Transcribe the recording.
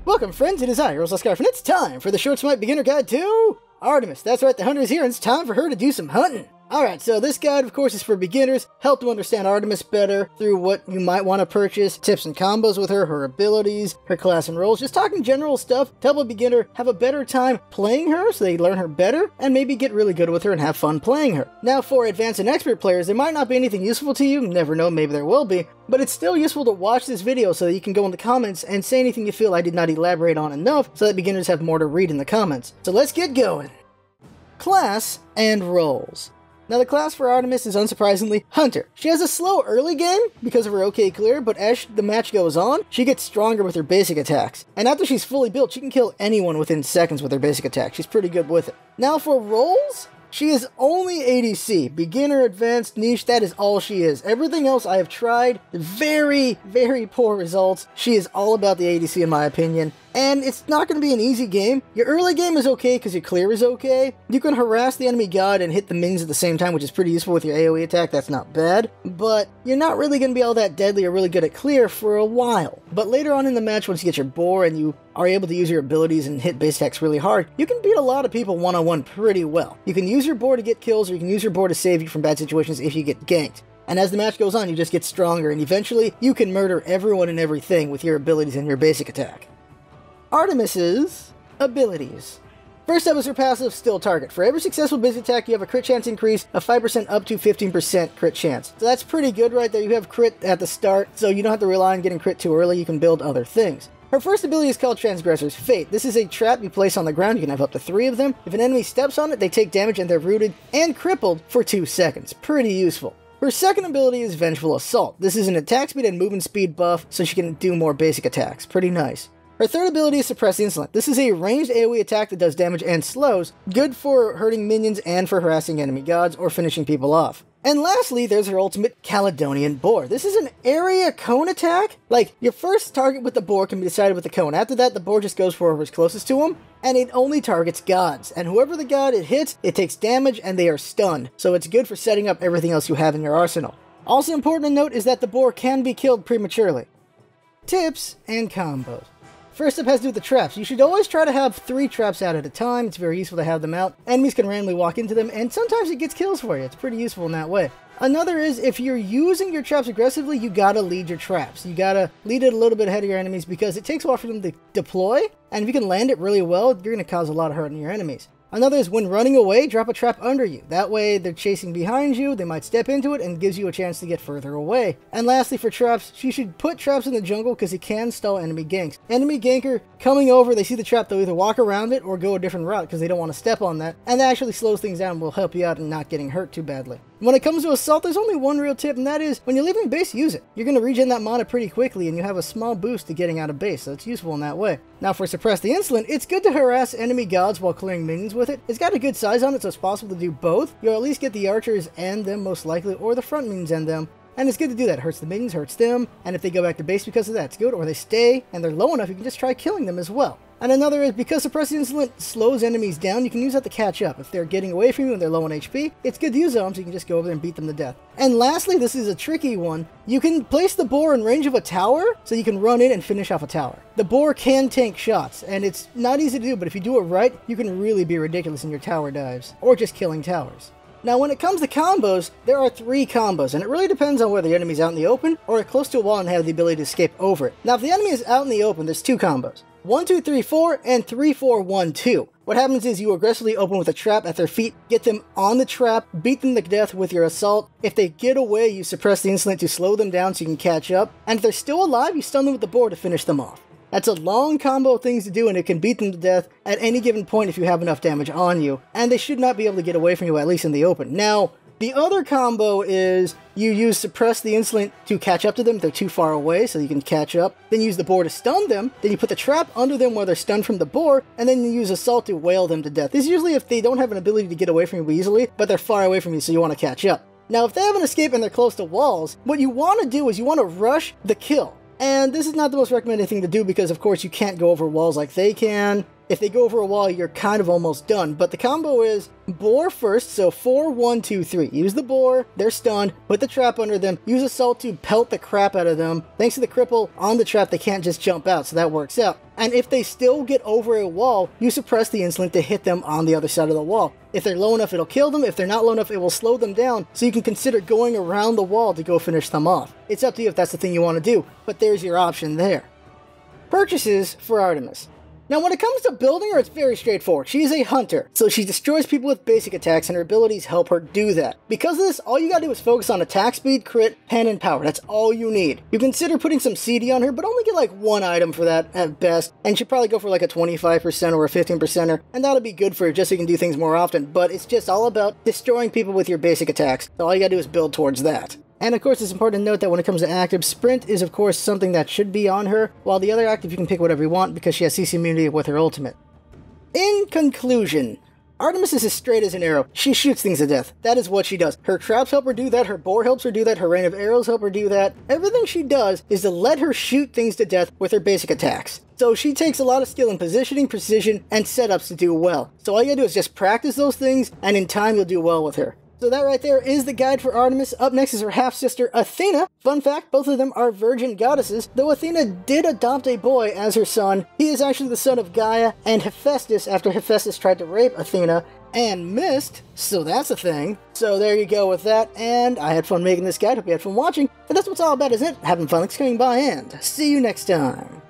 Welcome friends, it is I, LostScarf, and it's time for the Short Smite Beginner Guide to Artemis. That's right, the hunter is here and it's time for her to do some hunting. Alright, so this guide, of course, is for beginners. Help to understand Artemis better through what you might want to purchase, tips and combos with her, her abilities, her class and roles. Just talking general stuff to help a beginner have a better time playing her so they learn her better and maybe get really good with her and have fun playing her. Now, for advanced and expert players, there might not be anything useful to you. Never know, maybe there will be. But it's still useful to watch this video so that you can go in the comments and say anything you feel I did not elaborate on enough so that beginners have more to read in the comments. So let's get going. Class and roles. Now the class for Artemis is unsurprisingly Hunter. She has a slow early game because of her OK clear, but as the match goes on, she gets stronger with her basic attacks. And after she's fully built, she can kill anyone within seconds with her basic attack. She's pretty good with it. Now for roles, she is only ADC. Beginner, advanced, niche, that is all she is. Everything else I have tried, very, very poor results. She is all about the ADC in my opinion. And it's not going to be an easy game. Your early game is okay because your clear is okay. You can harass the enemy god and hit the minions at the same time, which is pretty useful with your AoE attack. That's not bad. But you're not really going to be all that deadly or really good at clear for a while. But later on in the match, once you get your boar and you are able to use your abilities and hit base attacks really hard, you can beat a lot of people one-on-one pretty well. You can use your boar to get kills, or you can use your boar to save you from bad situations if you get ganked. And as the match goes on, you just get stronger, and eventually you can murder everyone and everything with your abilities and your basic attack. Artemis's abilities. First up is her passive, Still Target. For every successful basic attack, you have a crit chance increase of 5% up to 15% crit chance. So that's pretty good right there. You have crit at the start, so you don't have to rely on getting crit too early. You can build other things. Her first ability is called Transgressor's Fate. This is a trap you place on the ground. You can have up to 3 of them. If an enemy steps on it, they take damage and they're rooted and crippled for 2 seconds. Pretty useful. Her second ability is Vengeful Assault. This is an attack speed and movement speed buff, so she can do more basic attacks. Pretty nice. Her third ability is Suppress the Insolent. This is a ranged AoE attack that does damage and slows, good for hurting minions and for harassing enemy gods or finishing people off. And lastly, there's her ultimate, Caledonian Boar. This is an area cone attack. Like, your first target with the boar can be decided with the cone. After that, the boar just goes for whoever's closest to him, and it only targets gods. And whoever the god it hits, it takes damage and they are stunned. So it's good for setting up everything else you have in your arsenal. Also important to note is that the boar can be killed prematurely. Tips and combos. First up has to do with the traps. You should always try to have 3 traps out at a time. It's very useful to have them out. Enemies can randomly walk into them, and sometimes it gets kills for you. It's pretty useful in that way. Another is, if you're using your traps aggressively, you gotta lead your traps. You gotta lead it a little bit ahead of your enemies because it takes a while for them to deploy, and if you can land it really well, you're gonna cause a lot of hurt on your enemies. Another is, when running away, drop a trap under you. That way, they're chasing behind you, they might step into it, and gives you a chance to get further away. And lastly, for traps, you should put traps in the jungle because it can stall enemy ganks. Enemy ganker coming over, they see the trap, they'll either walk around it or go a different route because they don't want to step on that. And that actually slows things down and will help you out in not getting hurt too badly. When it comes to assault, there's only one real tip, and that is, when you're leaving base, use it. You're going to regen that mana pretty quickly, and you have a small boost to getting out of base, so it's useful in that way. Now for Suppress the Insolent, it's good to harass enemy gods while clearing minions with it. It's got a good size on it, so it's possible to do both. You'll at least get the archers and them most likely, or the front minions and them. And it's good to do that. It hurts the minions, hurts them, and if they go back to base because of that, it's good. Or they stay, and they're low enough, you can just try killing them as well. And another is, because Suppress the Insolent slows enemies down, you can use that to catch up. If they're getting away from you and they're low on HP, it's good to use them so you can just go over there and beat them to death. And lastly, this is a tricky one. You can place the boar in range of a tower, so you can run in and finish off a tower. The boar can tank shots, and it's not easy to do, but if you do it right, you can really be ridiculous in your tower dives, or just killing towers. Now when it comes to combos, there are 3 combos, and it really depends on whether the enemy's out in the open, or close to a wall and have the ability to escape over it. Now if the enemy is out in the open, there's 2 combos. 1, 2, 3, 4, and 3, 4, 1, 2. What happens is you aggressively open with a trap at their feet, get them on the trap, beat them to death with your assault. If they get away, you suppress the insolent to slow them down so you can catch up. And if they're still alive, you stun them with the boar to finish them off. That's a long combo of things to do, and it can beat them to death at any given point if you have enough damage on you. And they should not be able to get away from you, at least in the open. Now, the other combo is you use Suppress the Insolent to catch up to them if they're too far away so you can catch up. Then use the boar to stun them. Then you put the trap under them while they're stunned from the boar. And then you use Assault to wail them to death. This is usually if they don't have an ability to get away from you easily, but they're far away from you so you want to catch up. Now if they have an escape and they're close to walls, what you want to do is you want to rush the kill. And this is not the most recommended thing to do because of course you can't go over walls like they can. If they go over a wall, you're kind of almost done. But the combo is boar first, so 4, 1, 2, 3. Use the boar, they're stunned, put the trap under them, use assault to pelt the crap out of them. Thanks to the cripple on the trap, they can't just jump out, so that works out. And if they still get over a wall, you suppress the insolent to hit them on the other side of the wall. If they're low enough, it'll kill them. If they're not low enough, it will slow them down, so you can consider going around the wall to go finish them off. It's up to you if that's the thing you want to do, but there's your option there. Purchases for Artemis. Now, when it comes to building her, it's very straightforward. She is a hunter, so she destroys people with basic attacks, and her abilities help her do that. Because of this, all you gotta do is focus on attack speed, crit, pen, and power. That's all you need. You consider putting some CD on her, but only get like one item for that at best, and she'd probably go for like a 25% or a 15%er, and that'll be good for her just so you can do things more often, but it's just all about destroying people with your basic attacks. So all you gotta do is build towards that. And of course, it's important to note that when it comes to active, sprint is of course something that should be on her, while the other active you can pick whatever you want because she has CC immunity with her ultimate. In conclusion, Artemis is as straight as an arrow. She shoots things to death. That is what she does. Her traps help her do that, her boar helps her do that, her rain of arrows help her do that. Everything she does is to let her shoot things to death with her basic attacks. So she takes a lot of skill in positioning, precision, and setups to do well. So all you gotta do is just practice those things, and in time you'll do well with her. So that right there is the guide for Artemis. Up next is her half-sister, Athena. Fun fact, both of them are virgin goddesses, though Athena did adopt a boy as her son. He is actually the son of Gaia and Hephaestus after Hephaestus tried to rape Athena and missed, so that's a thing. So there you go with that, and I had fun making this guide. Hope you had fun watching, and that's what it's all about, isn't it? Having fun, coming by, and see you next time.